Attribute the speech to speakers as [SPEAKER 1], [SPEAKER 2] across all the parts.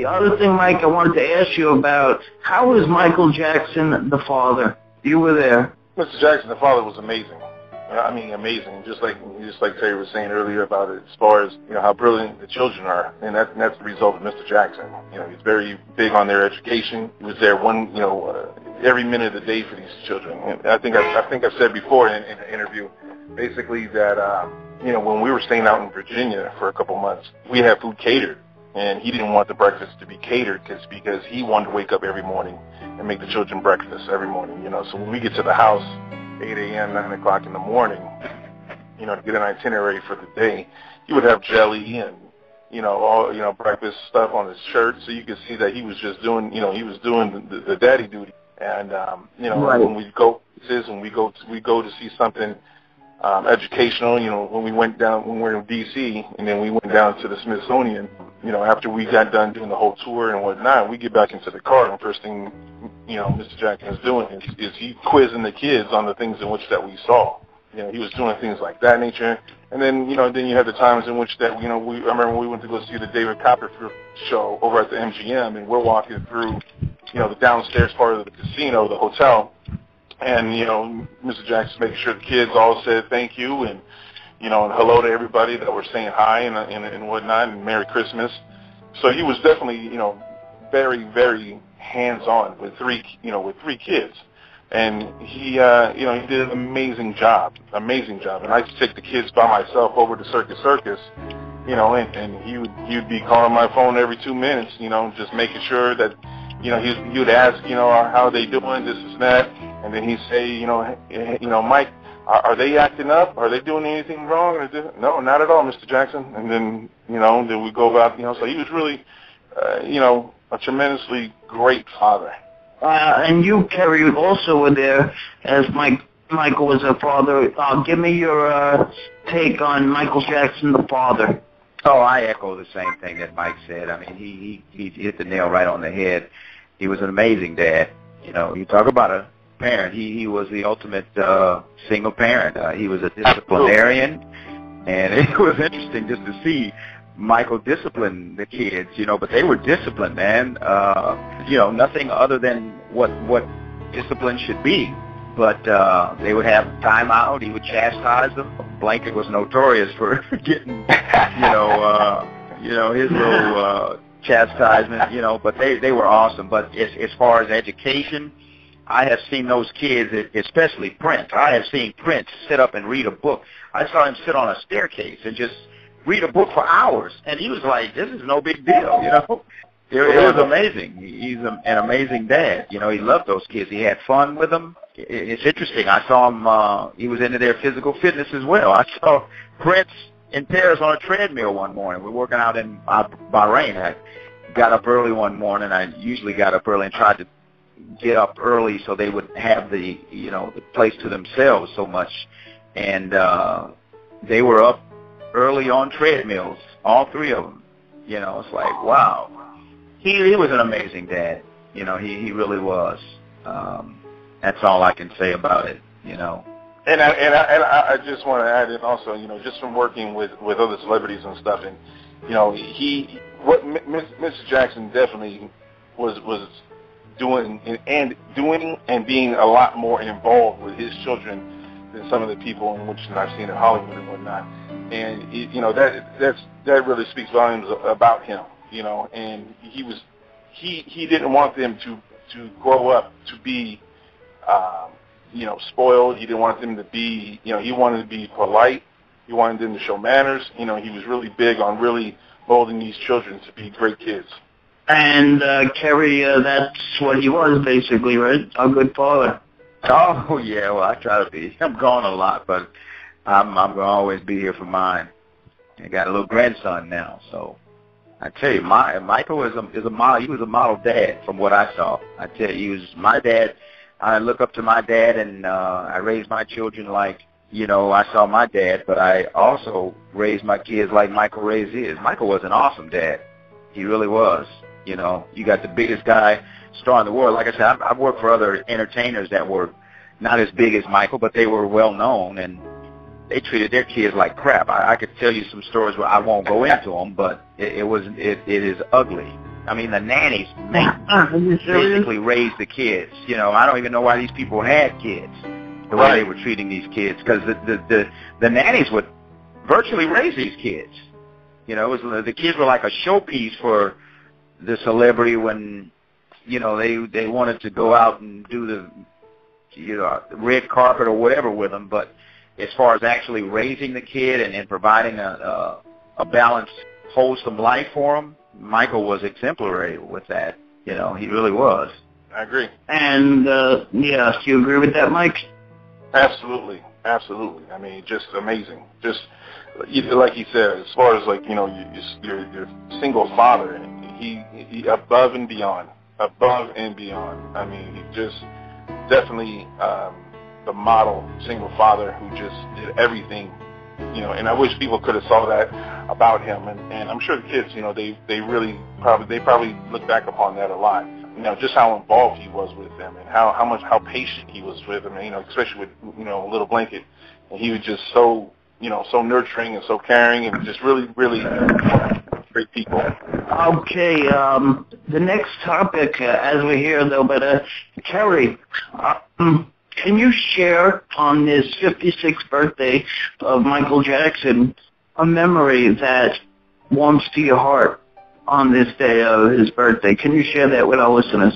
[SPEAKER 1] The other thing, Mike, I wanted to ask you about, how is Michael Jackson the father? You were there.
[SPEAKER 2] Mr. Jackson, the father, was amazing. I mean, amazing. Just like Terry was saying earlier about it, as far as how brilliant the children are, and that's the result of Mr. Jackson. He's very big on their education. He was there every minute of the day for these children. And I think I've said before in an interview, basically that when we were staying out in Virginia for a couple months, we had food catered, and he didn't want the breakfast to be catered because he wanted to wake up every morning and make the children breakfast every morning. So when we get to the house, 8 a.m., 9 o'clock in the morning, to get an itinerary for the day, he would have jelly and, all, breakfast stuff on his shirt, so you could see that he was just doing, he was doing the daddy duty. And,
[SPEAKER 1] right.
[SPEAKER 2] When we go to see something educational, when we were in D.C., and then we went down to the Smithsonian, after we got done doing the whole tour and whatnot, we get back into the car, and first thing, Mr. Jackson is doing is he quizzing the kids on the things in which that we saw. He was doing things like that nature. And then, then you had the times in which that, I remember when we went to go see the David Copperfield show over at the MGM, and we're walking through, the downstairs part of the casino, the hotel, and, Mr. Jackson making sure the kids all said thank you and, and hello to everybody that were saying hi and whatnot, and Merry Christmas. So he was definitely, very, very hands-on with three kids. And he did an amazing job. And I used to take the kids by myself over to Circus, and he would be calling my phone every 2 minutes, just making sure that, he would ask, how they doing, this and that. And then he'd say, Mike, are they acting up? Are they doing anything wrong? No, not at all, Mr. Jackson. And then, then we go about, so he was really, a tremendously great father.
[SPEAKER 1] And you, Kerry, also were there as Michael was a father. Give me your take on Michael Jackson, the father.
[SPEAKER 3] Oh, I echo the same thing that Mike said. I mean, he hit the nail right on the head. He was an amazing dad. You talk about a parent. He was the ultimate single parent. He was a disciplinarian, and it was interesting just to see Michael discipline the kids, but they were disciplined, man. Nothing other than what discipline should be. But they would have time out. He would chastise them. Blanket was notorious for getting, his little chastisement, but they were awesome. But as far as education, I have seen those kids, especially Prince. I have seen Prince sit up and read a book. I saw him sit on a staircase and just read a book for hours, and he was like, this is no big deal, It was amazing. He's an amazing dad. He loved those kids. He had fun with them. It's interesting. I saw him, he was into their physical fitness as well. I saw Prince in Paris on a treadmill one morning. We were working out in Bahrain. I got up early one morning. I usually got up early and tried to get up early so they would have the place to themselves so much. And they were up early on treadmills, all three of them. It's like, wow. He was an amazing dad. He really was. That's all I can say about it, And
[SPEAKER 2] I just want to add in also, just from working with other celebrities and stuff, and Mr. Jackson definitely was doing and being a lot more involved with his children than some of the people in which I've seen in Hollywood and whatnot. And that really speaks volumes about him, And he didn't want them to grow up to be, spoiled. He didn't want them to be, he wanted to be polite. He wanted them to show manners. He was really big on really molding these children to be great kids.
[SPEAKER 1] And Kerry, that's what he was basically, right? A good father.
[SPEAKER 3] Oh yeah, well I try to be. I'm gone a lot, but I'm gonna always be here for mine. I got a little grandson now, so I tell you, Michael is a model. He was a model dad from what I saw. I tell you, he was my dad. I look up to my dad, and I raised my children like I saw my dad, but I also raised my kids like Michael raised his. Michael was an awesome dad. He really was. You got the biggest star in the world. Like I said, I've worked for other entertainers that were not as big as Michael, but they were well known, and they treated their kids like crap. I could tell you some stories where I won't go into them, but it is ugly. I mean, the nannies
[SPEAKER 1] serious?
[SPEAKER 3] basically raised the kids. You know, I don't even know why these people had kids, the way they were treating these kids, because the nannies would virtually raise these kids. You know, it was, the kids were like a showpiece for the celebrity when, you know, they wanted to go out and do the, you know, red carpet or whatever with them. But as far as actually raising the kid and providing a balanced, wholesome life for him, Michael was exemplary with that. You know, he really was.
[SPEAKER 2] I agree.
[SPEAKER 1] And, yes, you agree with that, Mike?
[SPEAKER 2] Absolutely. Absolutely. I mean, just amazing. Just, like he said, as far as, like, you know, your single father, he above and beyond. Above and beyond. I mean, he just definitely the model single father who just did everything, you know, and I wish people could have saw that about him, and I'm sure the kids, you know, they probably look back upon that a lot, you know, just how involved he was with them and how patient he was with them, and, you know, especially with, you know, Little Blanket, and he was just so, you know, so nurturing and so caring and just really, really great people.
[SPEAKER 1] Okay, the next topic, as we hear though, but Terry, can you share on this 56th birthday of Michael Jackson a memory that warms to your heart on this day of his birthday? Can you share that with our listeners?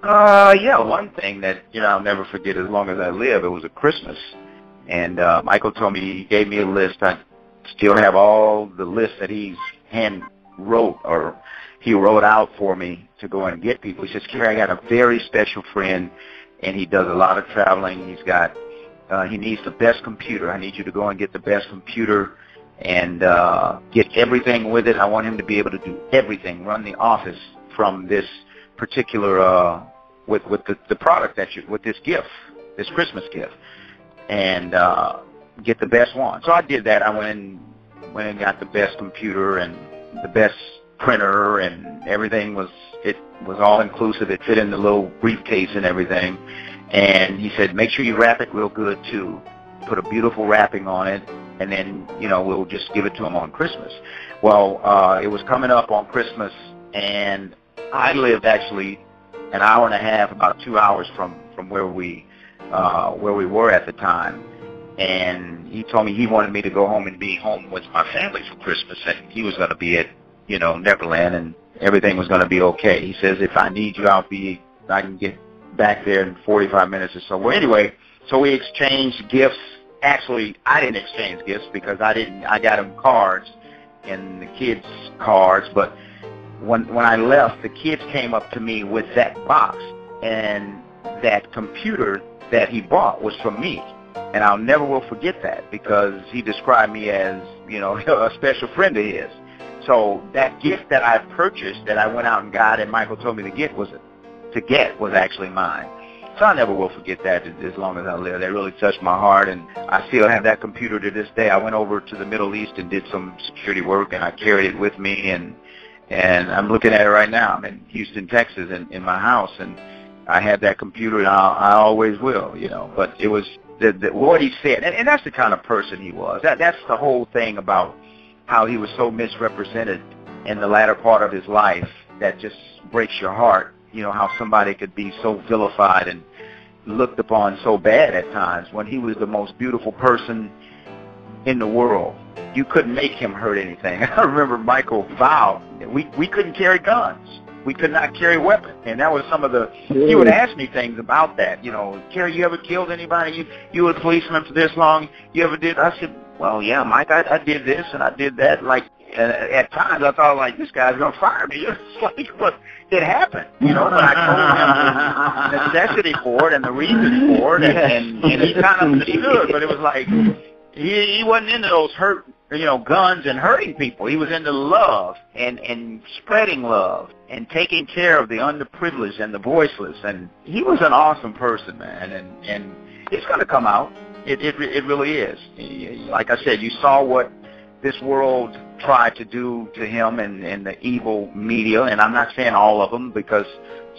[SPEAKER 3] Yeah, one thing that, you know, I'll never forget as long as I live, it was a Christmas. And Michael told me, he gave me a list. I still have all the lists that he wrote out for me to go and get people. He says, Kerry, I got a very special friend, and he does a lot of traveling. He's got, he needs the best computer. I need you to go and get the best computer and get everything with it. I want him to be able to do everything, run the office from this particular, with the product with this gift, this Christmas gift, and get the best one. So I did that. I went and got the best computer and the best printer, and everything was all inclusive. It fit in the little briefcase and everything. And he said, make sure you wrap it real good too. Put a beautiful wrapping on it, and then, you know, we'll just give it to him on Christmas. Well, it was coming up on Christmas, and I lived actually an hour and a half, about 2 hours from where we were at the time. And he told me he wanted me to go home and be home with my family for Christmas, and he was going to be at, you know, Neverland, and everything was going to be okay. He says, if I need you, I can get back there in 45 minutes or so. Well, anyway, so we exchanged gifts. Actually, I didn't exchange gifts because I got him cards and the kids' cards, but when I left, the kids came up to me with that box, and that computer that he bought was from me. And I'll never will forget that, because he described me as, you know, a special friend of his. So that gift that I purchased, that I went out and got, and Michael told me to get was actually mine. So I never will forget that as long as I live. That really touched my heart, and I still have that computer to this day. I went over to the Middle East and did some security work, and I carried it with me, and I'm looking at it right now. I'm in Houston, Texas, in my house, and I have that computer, and I always will, you know. But it was what he said, and that's the kind of person he was. That's the whole thing about how he was so misrepresented in the latter part of his life that just breaks your heart. You know, how somebody could be so vilified and looked upon so bad at times when he was the most beautiful person in the world. You couldn't make him hurt anything. I remember Michael vowed that we couldn't carry guns. We could not carry weapons. And that was some of the, he would ask me things about that. You know, Kerry, you ever killed anybody? You were a policeman for this long? You ever did? I said, well, yeah, Mike, I did this and I did that. Like, at times I thought, like, this guy's going to fire me. It's like, but it happened, you know. But I told him the necessity for it and the reason for it, and he kind of understood. But it was like, he wasn't into those guns and hurting people. He was into love and spreading love and taking care of the underprivileged and the voiceless. And he was an awesome person, man. And it's going to come out. It really is. Like I said, you saw what this world tried to do to him and the evil media, and I'm not saying all of them because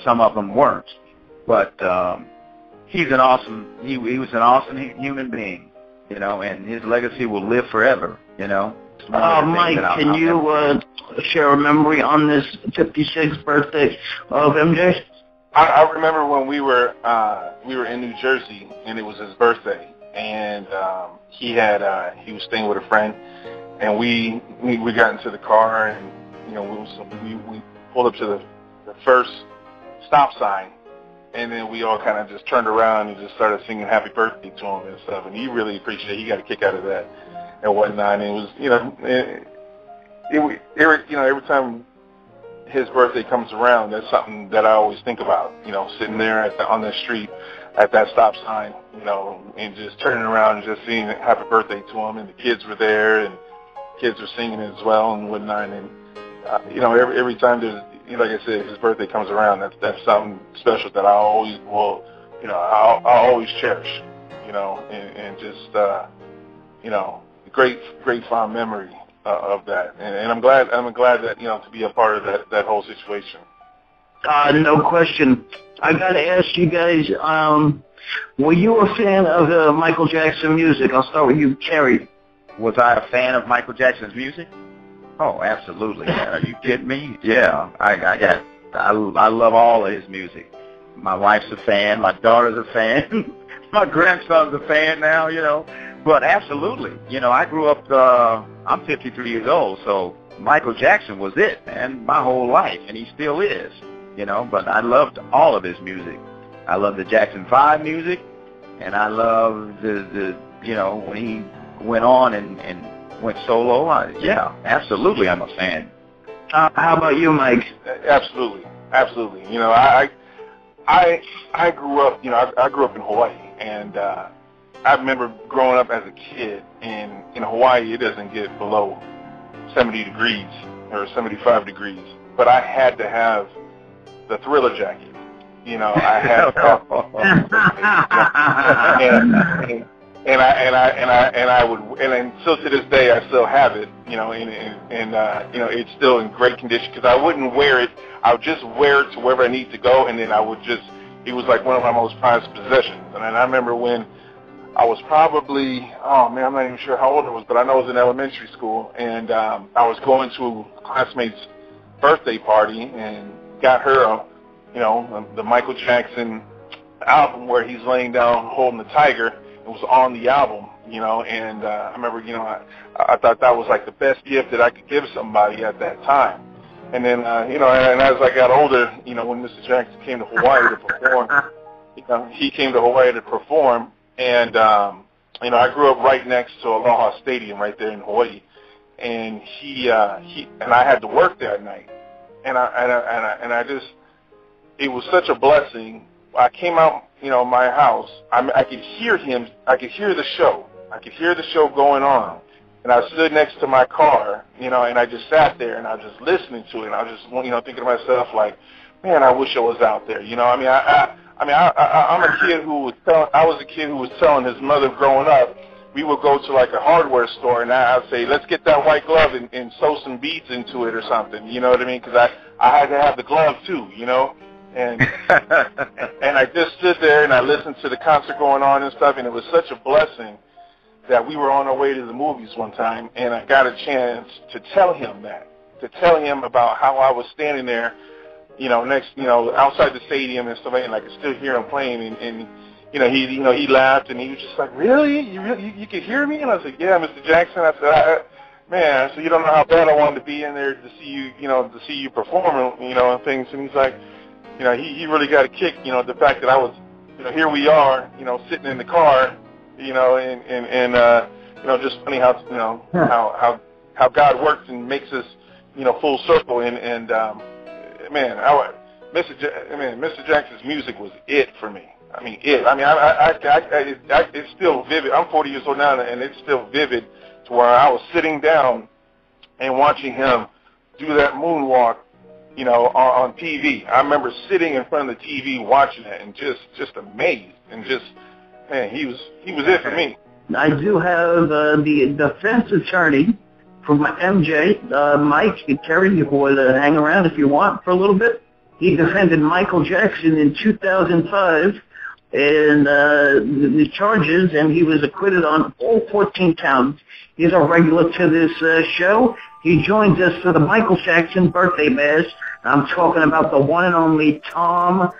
[SPEAKER 3] some of them weren't, but he was an awesome human being, you know, and his legacy will live forever, you know.
[SPEAKER 1] Mike, can you share a memory on this 56th birthday of MJ?
[SPEAKER 2] I remember when we were in New Jersey, and it was his birthday, and he was staying with a friend, and we got into the car, and we pulled up to the first stop sign, and then we all kind of just turned around and just started singing happy birthday to him and stuff, and he really appreciated it. He got a kick out of that and whatnot, and it was, every time his birthday comes around, that's something that I always think about, sitting there on the street at that stop sign, and just turning around and just seeing happy birthday to him, and the kids were there, and kids were singing as well and whatnot, and, every time there's, like I said, his birthday comes around, that's something special that I always will, I'll always cherish, and just, great fond memory of that, and I'm glad that to be a part of that whole situation.
[SPEAKER 1] No question. I got to ask you guys, were you a fan of Michael Jackson music? I'll start with you, Kerry.
[SPEAKER 3] Was I a fan of Michael Jackson's music? Oh, absolutely. Are you kidding me? Yeah, I love all of his music. My wife's a fan. My daughter's a fan. My grandson's a fan now. But absolutely, I grew up, I'm 53 years old, so Michael Jackson was it, man, my whole life, and he still is, but I loved all of his music. I love the Jackson 5 music, and I love the when he went on and went solo, absolutely I'm a fan.
[SPEAKER 1] How about you, Mike?
[SPEAKER 2] Absolutely. I grew up, I grew up in Hawaii, and I remember growing up as a kid, and in Hawaii it doesn't get below 70 degrees or 75 degrees, but I had to have the Thriller jacket. I had and I would, and still to this day I still have it, and it's still in great condition because I wouldn't wear it. I would just wear it to wherever I need to go, and then it was like one of my most prized possessions. And I remember when I was probably, I'm not even sure how old I was, but I know I was in elementary school, and I was going to a classmate's birthday party and got her, the Michael Jackson album where he's laying down holding the tiger. It was on the album, and I remember, I thought that was like the best gift that I could give somebody at that time. And then, and as I got older, when Mr. Jackson came to Hawaii to perform, he came to Hawaii to perform. And, I grew up right next to Aloha Stadium right there in Hawaii. And and I had to work that night. And I just, it was such a blessing. I came out, my house. I could hear him. I could hear the show. I could hear the show going on. And I stood next to my car, and I just sat there and I was just listening to it. And I was just, thinking to myself like, man, I wish I was out there. I'm a kid who was a kid who was telling his mother growing up, we would go to like a hardware store and I'd say, let's get that white glove and sew some beads into it or something. You know what I mean? Because I had to have the glove too, And and I just stood there and I listened to the concert going on and stuff, and it was such a blessing that we were on our way to the movies one time, and I got a chance to tell him about how I was standing there, outside the stadium and stuff, and I could still hear him playing, and he laughed, and he was just like, really? You could hear me? And I was like, yeah, Mr. Jackson. I said, man, so you don't know how bad I wanted to be in there to see you perform, and things. And he's like, he really got a kick, the fact that I was, here we are, sitting in the car, and just funny how how God works and makes us, full circle. And Mr. Jackson's music was it for me. I mean, it's still vivid. I'm 40 years old now, and it's still vivid to where I was sitting down and watching him do that moonwalk, on TV. I remember sitting in front of the TV watching it and just amazed, and man, he was it for me.
[SPEAKER 1] I do have the defense attorney from MJ, Mike Terry. You can hang around if you want for a little bit. He defended Michael Jackson in 2005 in the charges, and he was acquitted on all 14 counts. He's a regular to this show. He joins us for the Michael Jackson birthday bash. I'm talking about the one and only Tom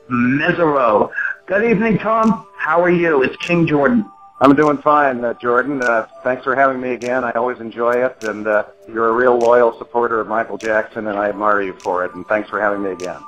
[SPEAKER 1] Mesereau. Good evening, Tom. How are you? It's King Jordan.
[SPEAKER 4] I'm doing fine, Jordan. Thanks for having me again. I always enjoy it, and you're a real loyal supporter of Michael Jackson, and I admire you for it, and thanks for having me again.